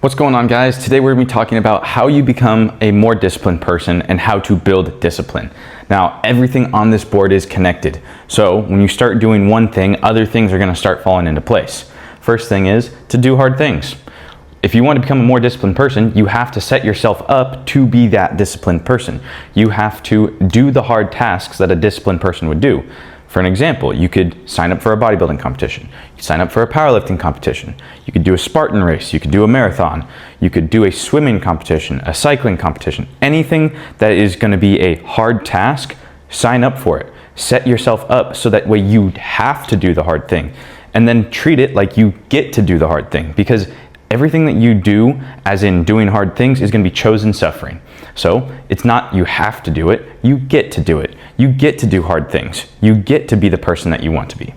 What's going on, guys? Today we're going to be talking about how you become a more disciplined person and how to build discipline. Now, everything on this board is connected. So when you start doing one thing, other things are going to start falling into place. First thing is to do hard things. If you want to become a more disciplined person, you have to set yourself up to be that disciplined person. You have to do the hard tasks that a disciplined person would do. For an example, you could sign up for a bodybuilding competition. You could sign up for a powerlifting competition. You could do a Spartan race. You could do a marathon. You could do a swimming competition, a cycling competition. Anything that is going to be a hard task, sign up for it. Set yourself up so that way you have to do the hard thing. And then treat it like you get to do the hard thing, because everything that you do, as in doing hard things, is going to be chosen suffering. So it's not you have to do it, you get to do it. You get to do hard things. You get to be the person that you want to be.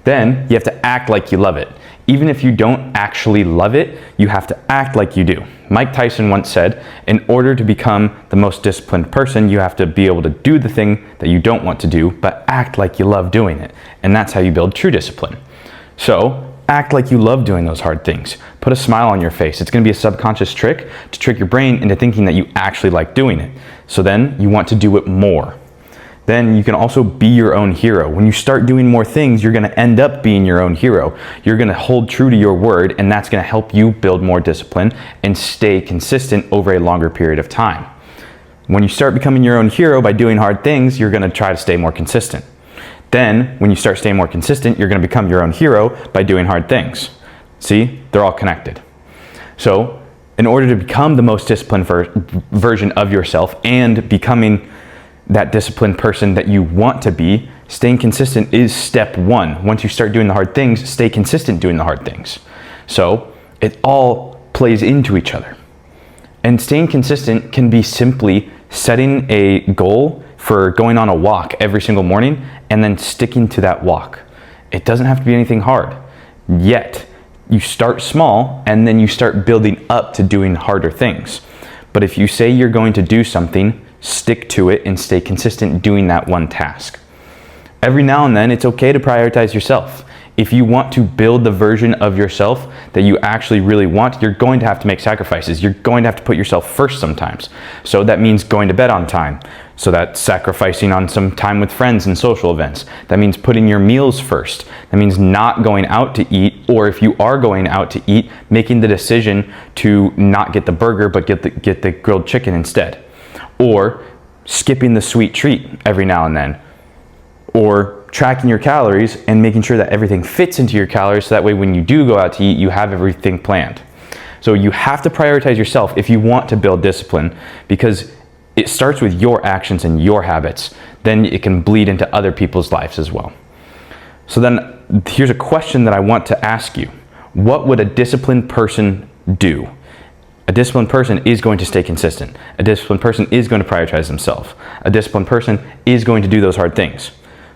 Then you have to act like you love it. Even if you don't actually love it, you have to act like you do. Mike Tyson once said, in order to become the most disciplined person, you have to be able to do the thing that you don't want to do, but act like you love doing it. And that's how you build true discipline. So act like you love doing those hard things. Put a smile on your face. It's going to be a subconscious trick to trick your brain into thinking that you actually like doing it. So then you want to do it more. Then you can also be your own hero. When you start doing more things, you're going to end up being your own hero. You're going to hold true to your word, and that's going to help you build more discipline and stay consistent over a longer period of time. When you start becoming your own hero by doing hard things, you're going to try to stay more consistent. Then, when you start staying more consistent, you're going to become your own hero by doing hard things. See? They're all connected. So, in order to become the most disciplined version of yourself and becoming that disciplined person that you want to be, staying consistent is step one. Once you start doing the hard things, stay consistent doing the hard things. So, it all plays into each other. And staying consistent can be simply setting a goal for going on a walk every single morning and then sticking to that walk. It doesn't have to be anything hard. Yet, you start small and then you start building up to doing harder things. But if you say you're going to do something, stick to it and stay consistent doing that one task. Every now and then, it's okay to prioritize yourself. If you want to build the version of yourself that you actually really want, you're going to have to make sacrifices. You're going to have to put yourself first sometimes. So that means going to bed on time. So that's sacrificing on some time with friends and social events. That means putting your meals first. That means not going out to eat, or if you are going out to eat, making the decision to not get the burger but get the grilled chicken instead. Or skipping the sweet treat every now and then. Or tracking your calories and making sure that everything fits into your calories so that way when you do go out to eat, you have everything planned. So you have to prioritize yourself if you want to build discipline, because it starts with your actions and your habits. Then it can bleed into other people's lives as well. So then here's a question that I want to ask you. What would a disciplined person do? A disciplined person is going to stay consistent. A disciplined person is going to prioritize themselves. A disciplined person is going to do those hard things.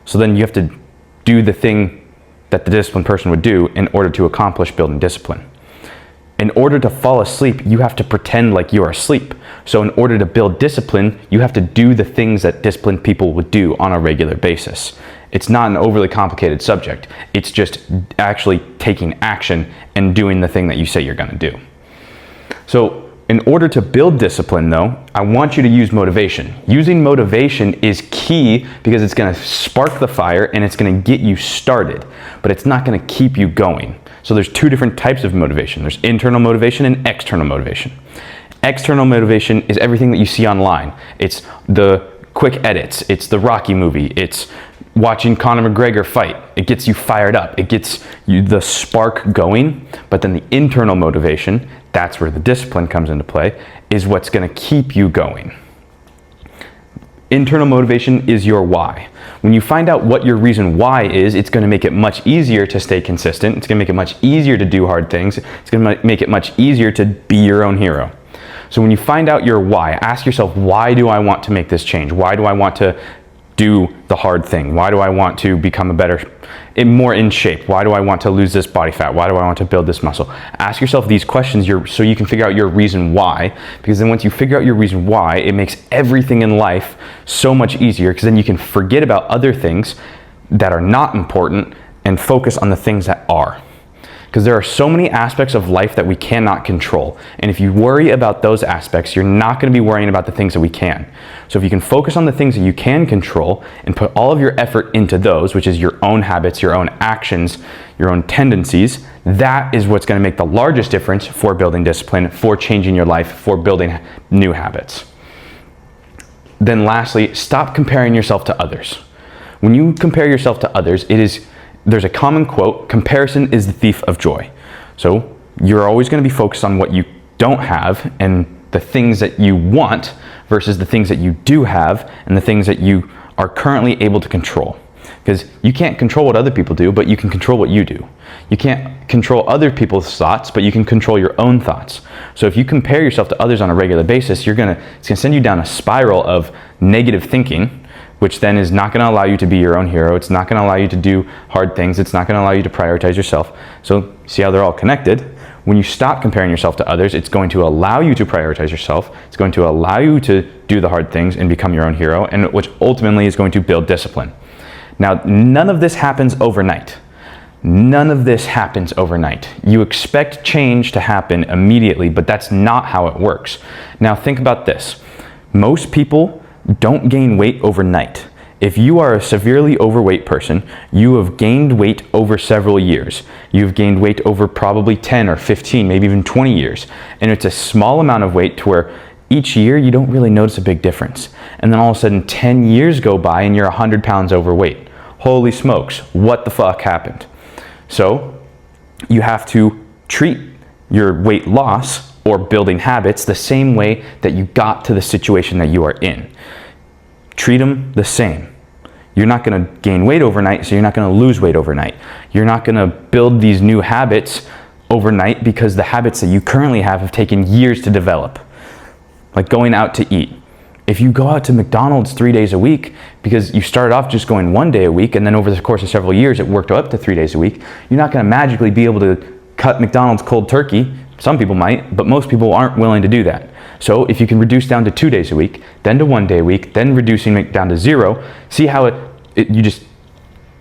So then you have to do the thing that the disciplined person would do in order to accomplish building discipline. In order to fall asleep, you have to pretend like you are asleep. So in order to build discipline, you have to do the things that disciplined people would do on a regular basis. It's not an overly complicated subject. It's just actually taking action and doing the thing that you say you're going to do. So in order to build discipline, though, I want you to use motivation. Using motivation is key because it's going to spark the fire and it's going to get you started, but it's not going to keep you going. So there's two different types of motivation. There's internal motivation and external motivation. External motivation is everything that you see online. It's the quick edits. It's the Rocky movie. It's watching Conor McGregor fight. It gets you fired up. It gets you the spark going. But then the internal motivation, that's where the discipline comes into play, is what's going to keep you going. Internal motivation is your why. When you find out what your reason why is, it's going to make it much easier to stay consistent. It's going to make it much easier to do hard things. It's going to make it much easier to be your own hero. So when you find out your why, ask yourself, why do I want to make this change? Why do I want to do the hard thing? Why do I want to become more in shape? Why do I want to lose this body fat? Why do I want to build this muscle? Ask yourself these questions so you can figure out your reason why, because then once you figure out your reason why, it makes everything in life so much easier, because then you can forget about other things that are not important and focus on the things that are. because there are so many aspects of life that we cannot control. And if you worry about those aspects, you're not going to be worrying about the things that we can. So if you can focus on the things that you can control and put all of your effort into those, which is your own habits, your own actions, your own tendencies, that is what's going to make the largest difference for building discipline, for changing your life, for building new habits. Then lastly, stop comparing yourself to others. When you compare yourself to others, there's a common quote, comparison is the thief of joy. So you're always going to be focused on what you don't have and the things that you want versus the things that you do have and the things that you are currently able to control. Because you can't control what other people do, but you can control what you do. You can't control other people's thoughts, but you can control your own thoughts. So if you compare yourself to others on a regular basis, it's going to send you down a spiral of negative thinking, which then is not going to allow you to be your own hero. It's not going to allow you to do hard things. It's not going to allow you to prioritize yourself. So see how they're all connected? When you stop comparing yourself to others, it's going to allow you to prioritize yourself. It's going to allow you to do the hard things and become your own hero, and which ultimately is going to build discipline. Now, none of this happens overnight. None of this happens overnight. You expect change to happen immediately, but that's not how it works. Now, think about this. Most people don't gain weight overnight. If you are a severely overweight person, you have gained weight over several years. You've gained weight over probably 10 or 15, maybe even 20 years. And it's a small amount of weight to where each year you don't really notice a big difference. And then all of a sudden 10 years go by and you're 100 pounds overweight. Holy smokes, what the fuck happened? So you have to treat your weight loss or building habits the same way that you got to the situation that you are in. Treat them the same. You're not going to gain weight overnight, so you're not going to lose weight overnight. You're not going to build these new habits overnight because the habits that you currently have taken years to develop. Like going out to eat. If you go out to McDonald's 3 days a week because you started off just going 1 day a week and then over the course of several years it worked up to 3 days a week, you're not going to magically be able to cut McDonald's cold turkey. Some people might, but most people aren't willing to do that. So if you can reduce down to 2 days a week, then to 1 day a week, then reducing it down to 0, see how you just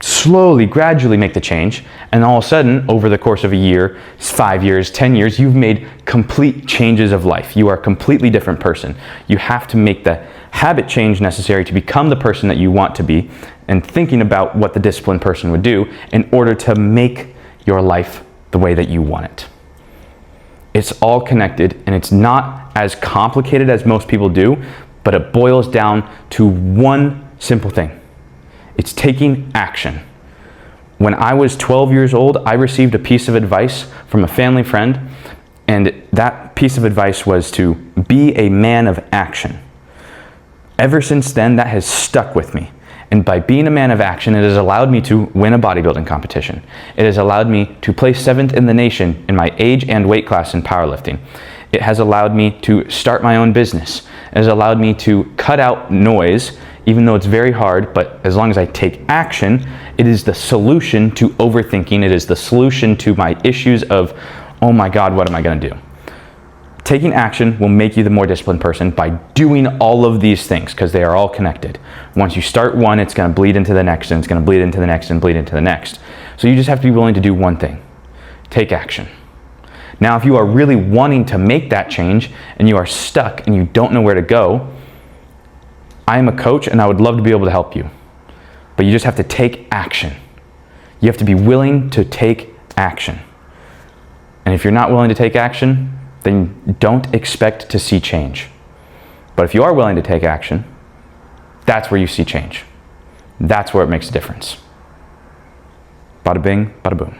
slowly, gradually make the change, and all of a sudden, over the course of a year, 5 years, 10 years, you've made complete changes of life. You are a completely different person. You have to make the habit change necessary to become the person that you want to be, and thinking about what the disciplined person would do in order to make your life the way that you want it. It's all connected, and it's not as complicated as most people do, but it boils down to one simple thing. It's taking action. When I was 12 years old, I received a piece of advice from a family friend, and that piece of advice was to be a man of action. Ever since then, that has stuck with me. And by being a man of action, it has allowed me to win a bodybuilding competition. It has allowed me to place 7th in the nation in my age and weight class in powerlifting. It has allowed me to start my own business. It has allowed me to cut out noise, even though it's very hard, but as long as I take action, it is the solution to overthinking. It is the solution to my issues of, oh my God, what am I gonna do? Taking action will make you the more disciplined person by doing all of these things because they are all connected. Once you start one, it's gonna bleed into the next, and it's gonna bleed into the next, and bleed into the next. So you just have to be willing to do one thing. Take action. Now, if you are really wanting to make that change and you are stuck and you don't know where to go, I am a coach and I would love to be able to help you. But you just have to take action. You have to be willing to take action. And if you're not willing to take action, then don't expect to see change. But if you are willing to take action, that's where you see change. That's where it makes a difference. Bada bing, bada boom.